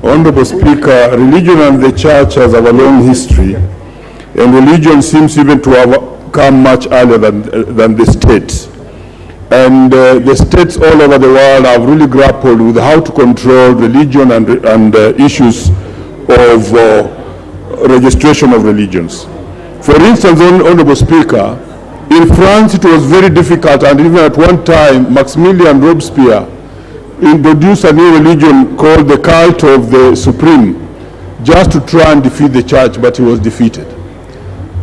Honorable Speaker, religion and the church has a long history, and religion seems even to have come much earlier than the state. And the states all over the world have really grappled with how to control religion and issues of registration of religions. For instance, Honorable Speaker, in France it was very difficult, and even at one time Maximilian Robespierre introduced a new religion called the cult of the Supreme, just to try and defeat the church, but he was defeated.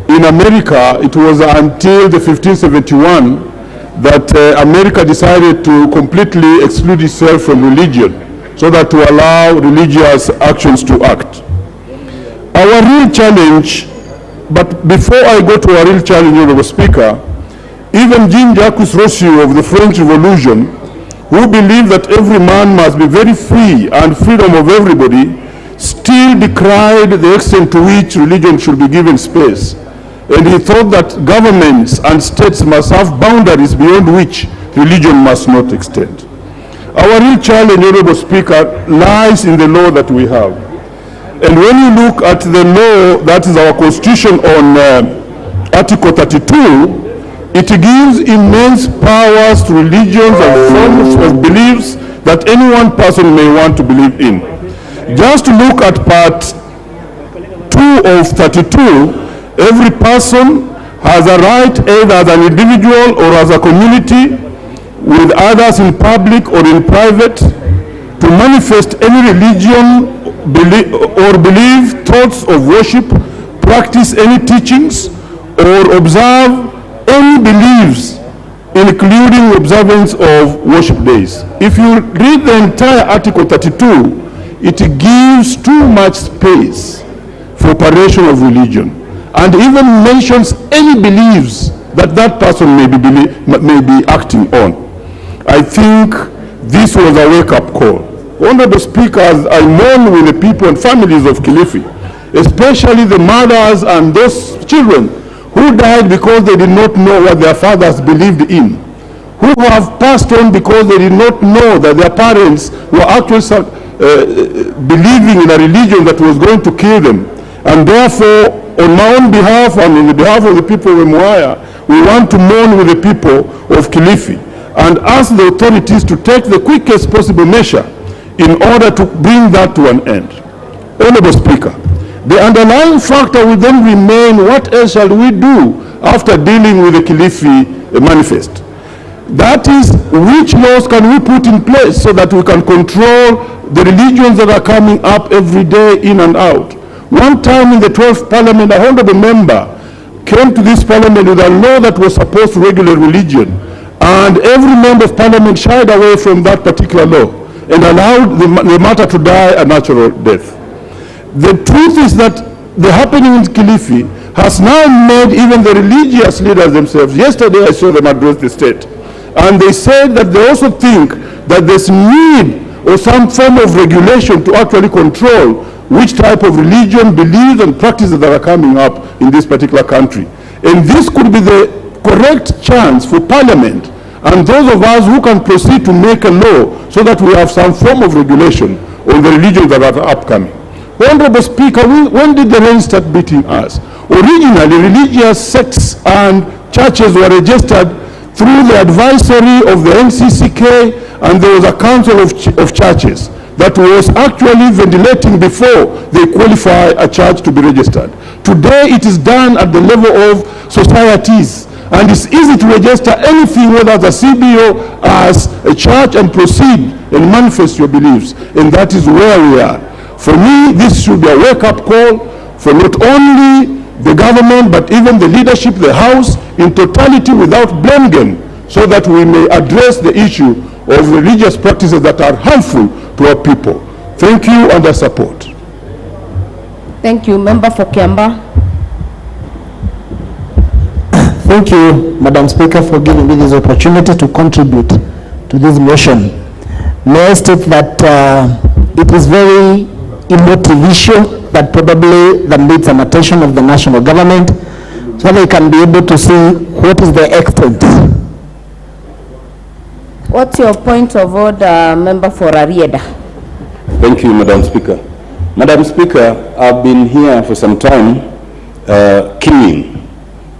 In America, it was until the 1571 that America decided to completely exclude itself from religion, so that to allow religious actions to act. Our real challenge, but before I go to our real challenge, Honorable Speaker, even Jean-Jacques Rousseau of the French Revolution, who believed that every man must be very free and freedom of everybody, still decried the extent to which religion should be given space. And he thought that governments and states must have boundaries beyond which religion must not extend. Our real challenge, Honorable Speaker, lies in the law that we have. And when you look at the law, that is our Constitution on Article 32, it gives immense powers to religions and forms of beliefs that any one person may want to believe in. Just to look at Part 2 of 32, every person has a right, either as an individual or as a community, with others in public or in private, to manifest any religion or believe, thoughts of worship, practice any teachings, or observe any beliefs, including observance of worship days. If you read the entire Article 32, it gives too much space for operation of religion, and even mentions any beliefs that that person may be acting on. I think this was a wake-up call. Honorable Speaker, I mourn with the people and families of Kilifi, especially the mothers and those children who died because they did not know what their fathers believed in, who have passed on because they did not know that their parents were actually believing in a religion that was going to kill them. And therefore, on my own behalf and on the behalf of the people of Mwaya, we want to mourn with the people of Kilifi and ask the authorities to take the quickest possible measure in order to bring that to an end. Honorable Speaker, the underlying factor will then remain: what else shall we do after dealing with the Kilifi manifest? That is, which laws can we put in place so that we can control the religions that are coming up every day in and out? One time in the 12th Parliament, a honorable member came to this Parliament with a law that was supposed to regulate religion, and every member of Parliament shied away from that particular law and allowed the matter to die a natural death. The truth is that the happening in Kilifi has now made even the religious leaders themselves. Yesterday I saw them address the state, and they said that they also think that there's need or some form of regulation to actually control which type of religion, beliefs, and practices that are coming up in this particular country. And this could be the correct chance for Parliament and those of us who can proceed to make a law so that we have some form of regulation on the religions that are upcoming. Honorable Speaker, when did the rain start beating us? Originally, religious sects and churches were registered through the advisory of the NCCK, and there was a council of churches that was actually ventilating before they qualify a church to be registered. Today it is done at the level of societies, and it's easy to register anything, whether as a CBO, as a church, and proceed and manifest your beliefs. And that is where we are. For me, this should be a wake-up call for not only the government, but even the leadership, the House, in totality, without blame game, so that we may address the issue of religious practices that are harmful to our people. Thank you, and I support. Thank you. Member for Kiamba. Thank you, Madam Speaker, for giving me this opportunity to contribute to this motion. May I state that it is very emotive issue that probably that needs some attention of the national government, so they can be able to see what is the extent. What's your point of order, member for Arieda? Thank you, Madam Speaker. Madam Speaker, I've been here for some time queuing,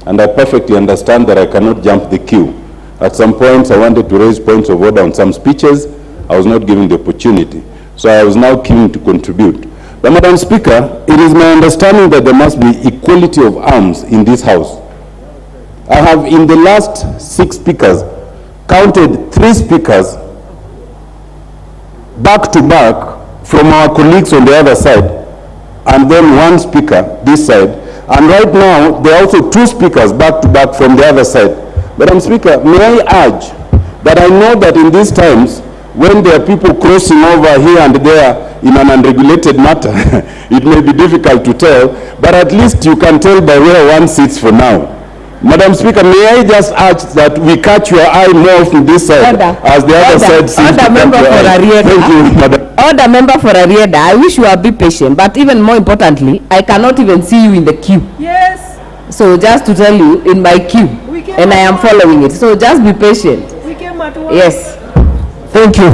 and I perfectly understand that I cannot jump the queue. At some points, I wanted to raise points of order on some speeches. I was not given the opportunity. So I was now queuing to contribute. But Madam Speaker, it is my understanding that there must be equality of arms in this House. I have, in the last 6 speakers, counted 3 speakers back to back from our colleagues on the other side, and then 1 speaker this side. And right now, there are also 2 speakers back to back from the other side. Madam Speaker, may I urge that I know that in these times, when there are people crossing over here and there in an unregulated matter, it may be difficult to tell, but at least you can tell by where one sits for now. Madam Speaker, may I just urge that we catch your eye more from this side as the other side seems to catch your eye. Thank you, Madam. Order member for Arieda, I wish you would be patient, but even more importantly, I cannot even see you in the queue. Yes. So just to tell you, in my queue, and I am following it. So just be patient. We came at once. Yes. Thank you,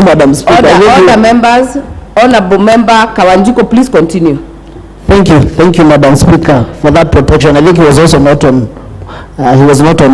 Madam Speaker. Order members, Honorable Member Kawanjuko, please continue. Thank you, Madam Speaker, for that protection. I think he was also not on. He was not on.